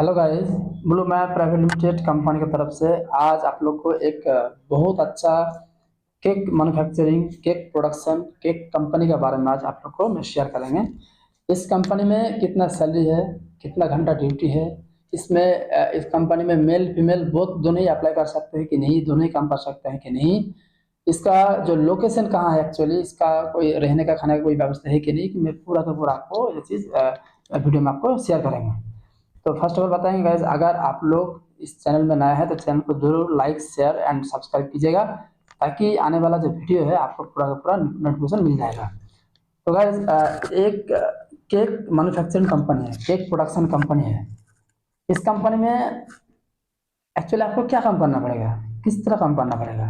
Hello guys. Blue map private limited company की तरफ से आज आप लोग को एक बहुत अच्छा cake manufacturing, cake production, cake company के बारे में आज आप लोग को मैं शेयर करेंगे। इस कंपनी में कितना सैलरी है, कितना घंटा ड्यूटी है, इस कंपनी में मेल फीमेल बोथ दोनों ही अप्लाई कर सकते हैं कि नहीं, दोनों ही काम कर सकते हैं कि नहीं, इसका जो लोकेशन कहाँ है, एक्चुअली इसका कोई रहने का खाने का कोई व्यवस्था है कि नहीं, कि मैं पूरा का पूरा आपको ये चीज़ वीडियो में आपको शेयर करेंगे। तो फर्स्ट ऑफ ऑल बताएंगे गाइज, अगर आप लोग इस चैनल में नए हैं तो चैनल को जरूर लाइक शेयर एंड सब्सक्राइब कीजिएगा, ताकि आने वाला जो वीडियो है आपको पूरा का पूरा नोटिफिकेशन मिल जाएगा। तो गाइज एक केक मैन्युफैक्चरिंग कंपनी है, केक प्रोडक्शन कंपनी है। इस कंपनी में एक्चुअली आपको क्या काम करना पड़ेगा, किस तरह काम करना पड़ेगा।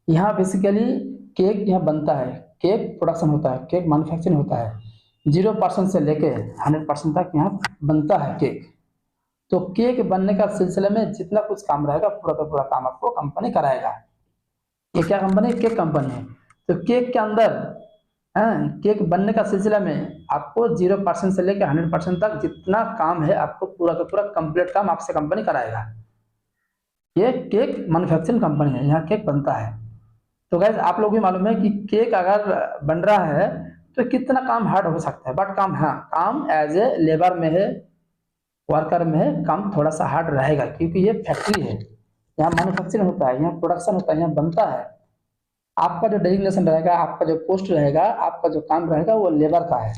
यहाँ बेसिकली केक यहाँ बनता है, केक प्रोडक्शन होता है, केक मैन्युफैक्चरिंग होता है। 0% से लेके 100% तक यहाँ बनता है केक। तो केक बनने का सिलसिले में जितना कुछ काम रहेगा पूरा का पूरा काम आपको कंपनी कराएगा। ये क्या कंपनी है? केक कंपनी है। तो केक के अंदर केक बनने का सिलसिला में आपको 0% से लेकर 100% तक जितना काम है आपको पूरा का पूरा कंप्लीट काम आपसे कंपनी कराएगा। ये केक मैन्युफैक्चरिंग कंपनी है, यहाँ केक बनता है। तो गैस आप लोग भी मालूम है कि केक अगर बन रहा है तो कितना काम हार्ड हो सकता है, बट काम, हाँ, काम एज ए लेबर में है, वर्कर में है, काम थोड़ा सा हार्ड रहेगा, क्योंकि ये फैक्ट्री है, यहाँ मैन्युफैक्चरिंग होता है, यहाँ प्रोडक्शन होता है, यहाँ बनता है। आपका जो डेजिग्नेशन रहेगा, आपका जो पोस्ट रहेगा, आपका जो काम रहेगा वो लेबर का है,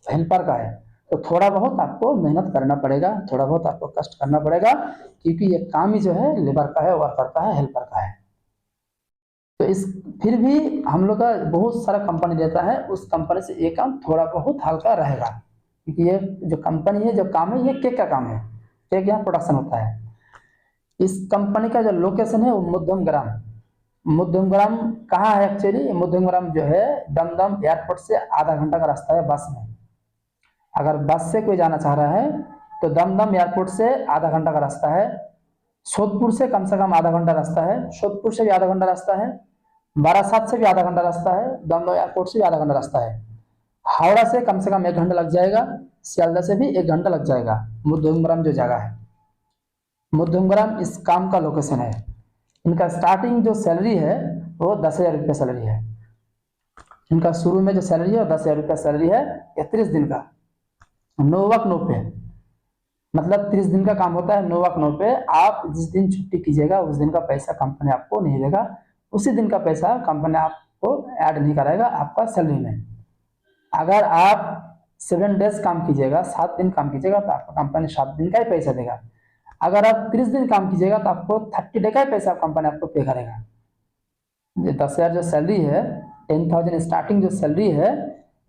हेल्पर का है। तो थोड़ा बहुत आपको मेहनत करना पड़ेगा, थोड़ा बहुत आपको कष्ट करना पड़ेगा, क्योंकि ये काम ही जो है लेबर का है, वर्कर का है, हेल्पर का है। तो इस फिर भी हम लोग का बहुत सारा कंपनी देता है, उस कंपनी से ये काम थोड़ा बहुत हल्का रहेगा, क्योंकि ये जो कंपनी है, जो काम है, ये केक का काम है, केक यहाँ प्रोडक्शन होता है। इस कंपनी का जो लोकेशन है वो मध्यमग्राम। मध्यमग्राम कहाँ है एक्चुअली? मध्यमग्राम जो है दमदम एयरपोर्ट से आधा घंटा का रास्ता है बस में। अगर बस से कोई जाना चाह रहा है तो दमदम एयरपोर्ट से आधा घंटा का रास्ता है। सोदपुर से कम आधा घंटा रास्ता है, सोदपुर से भी आधा घंटा रास्ता है, बारासात से भी आधा घंटा रास्ता है, दमदम एयरपोर्ट से भी आधा घंटा रास्ता है। हावड़ा से कम 1 घंटा लग जाएगा, सियालदह से भी 1 घंटा लग जाएगा। मध्यमग्राम जो जगह है, मध्यमग्राम इस काम का लोकेशन है। इनका स्टार्टिंग जो सैलरी है वो 10,000 रुपये सैलरी है। इनका शुरू में जो सैलरी है वो 10,000 रुपये सैलरी है, 31 दिन का, नो वर्क नो पे। मतलब 30 दिन का काम होता है, नो वर्क नो पे। आप जिस दिन छुट्टी कीजिएगा उस दिन का पैसा कंपनी आपको नहीं देगा, उसी दिन का पैसा कंपनी आपको ऐड नहीं कराएगा आपका सैलरी में। अगर आप 7 डेज काम कीजिएगा, 7 दिन काम कीजिएगा, तो आपको कंपनी 7 दिन का ही पैसा देगा। अगर आप 30 दिन काम कीजिएगा तो आपको 30 डे का ही पैसा कंपनी आपको पे करेगा। 10,000 जो सैलरी है, 10,000 स्टार्टिंग जो सैलरी है,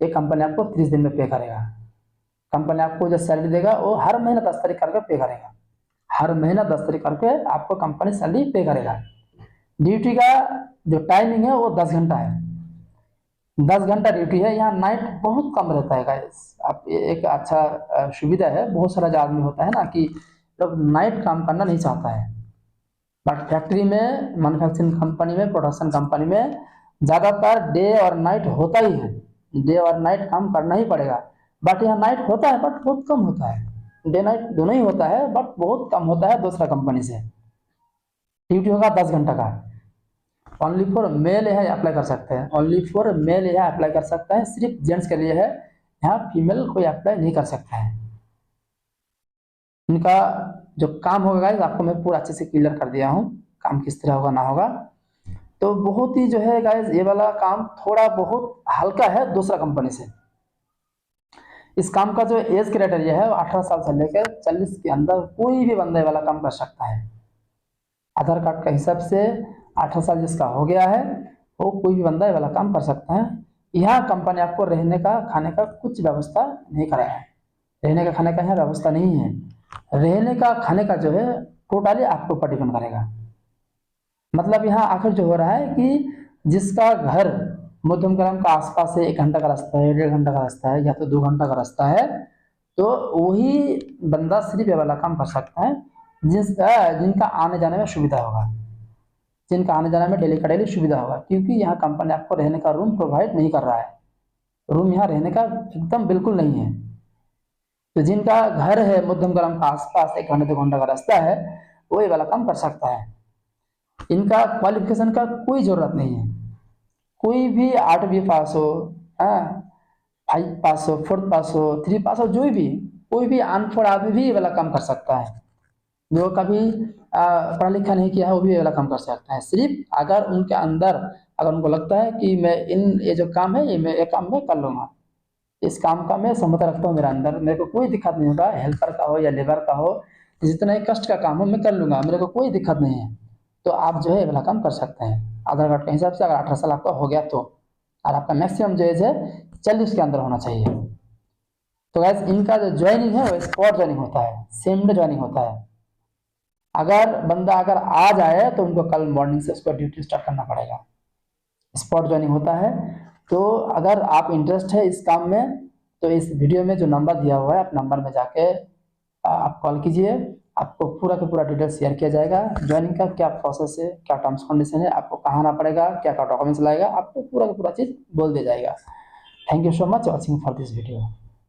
ये कंपनी आपको 30 दिन में पे करेगा। कंपनी आपको जो सैलरी देगा वो हर महीना 10 तारीख करके पे करेगा, हर महीना 10 तारीख करके आपको कंपनी सैलरी पे करेगा। ड्यूटी का जो टाइमिंग है वो 10 घंटा है, 10 घंटा ड्यूटी है। यहाँ नाइट बहुत कम रहता है गाइस। आप एक अच्छा सुविधा है, बहुत सारा जो आदमी होता है ना कि लोग नाइट काम करना नहीं चाहता है, बट फैक्ट्री में, मैन्युफैक्चरिंग कंपनी में, प्रोडक्शन कंपनी में ज़्यादातर डे और नाइट होता ही है, डे और नाइट काम करना ही पड़ेगा। बट यहाँ नाइट होता है बट बहुत कम होता है, डे नाइट दोनों ही होता है बट बहुत कम होता है दूसरा कंपनी से। ड्यूटी होगा 10 घंटा का। ओनली फॉर मेल यहाँ अप्लाई कर सकते हैं, ओनली फॉर मेल यहाँ अप्लाई कर सकते हैं, सिर्फ जेंट्स के लिए है, यहाँ फीमेल कोई अप्लाई नहीं कर सकता है। इनका जो काम होगा गाइस आपको मैं पूरा अच्छे से क्लियर कर दिया हूँ, काम किस तरह होगा ना होगा। तो बहुत ही जो है गाइस ये वाला काम थोड़ा बहुत हल्का है दूसरा कंपनी से। इस काम का जो एज क्राइटेरिया है वो 18 साल से लेकर 40 के अंदर कोई भी बंदे वाला काम कर सकता है। आधार कार्ड के हिसाब से 18 साल जिसका हो गया है वो कोई भी बंदा वाला काम कर सकता है। यहाँ कंपनी आपको रहने का, खाने का कुछ व्यवस्था नहीं कराया है, रहने का खाने का यहाँ व्यवस्था नहीं है। रहने का खाने का जो है टोटली आपके ऊपर डिपेंड करेगा। मतलब यहाँ आखिर जो हो रहा है कि जिसका घर मध्यमग्राम का आसपास है, 1 घंटा का रास्ता है, 1.5 घंटा का रास्ता है, या तो 2 घंटा का रास्ता है, तो वही बंदा सिर्फ ये वाला काम कर सकता है जिनका आने जाने में सुविधा होगा, जिनका आने जाने में डेली का डेली सुविधा होगा। क्योंकि यहाँ कंपनी आपको रहने का रूम प्रोवाइड नहीं कर रहा है, रूम यहाँ रहने का एकदम बिल्कुल नहीं है। तो जिनका घर है मध्यम ग्राम का आसपास 1 घंटे 2 घंटा का रास्ता है, वो ये वाला काम कर सकता है। इनका क्वालिफिकेशन का कोई जरूरत नहीं है, कोई भी 8वीं पास हो, 5 पास हो, 4th पास हो, 3 पास हो, जो भी कोई भी अनपढ़ आदमी भी ये वाला काम कर सकता है। जो कभी पढ़ा लिखा नहीं किया है वो भी ये वाला काम कर सकता है। सिर्फ अगर उनके अंदर अगर उनको लगता है कि मैं ये जो काम है ये काम मैं कर लूँगा, इस काम का मैं क्षमता रखता हूँ मेरे अंदर, मेरे को कोई दिक्कत नहीं होगा, हेल्पर का हो या लेबर का हो, जितना ही कष्ट का काम हो मैं कर लूँगा, मेरे को कोई दिक्कत नहीं है। तो आप जो है ये वाला काम कर सकते हैं। आधार कार्ड के हिसाब से अगर 18 साल आपका हो गया तो, और आपका मैक्सिमम जो एज है 40 के अंदर होना चाहिए। तो गाइस इनका जो ज्वाइनिंग है वो स्पॉट ज्वाइनिंग होता है, सेम डे ज्वाइनिंग होता है। अगर बंदा अगर आज आए तो उनको कल मॉर्निंग से उसको ड्यूटी स्टार्ट करना पड़ेगा। स्पॉट ज्वाइनिंग होता है। तो अगर आप इंटरेस्ट है इस काम में तो इस वीडियो में जो नंबर दिया हुआ है आप नंबर में जाके आप कॉल कीजिए, आपको पूरा का पूरा डिटेल शेयर किया जाएगा। ज्वाइनिंग का क्या प्रोसेस है, क्या टर्म्स कंडीशन है, आपको कहाँ आना पड़ेगा, क्या क्या डॉक्यूमेंट्स लगेगा, आपको पूरा का पूरा चीज़ बोल दिया जाएगा। Thank you so much watching for this video.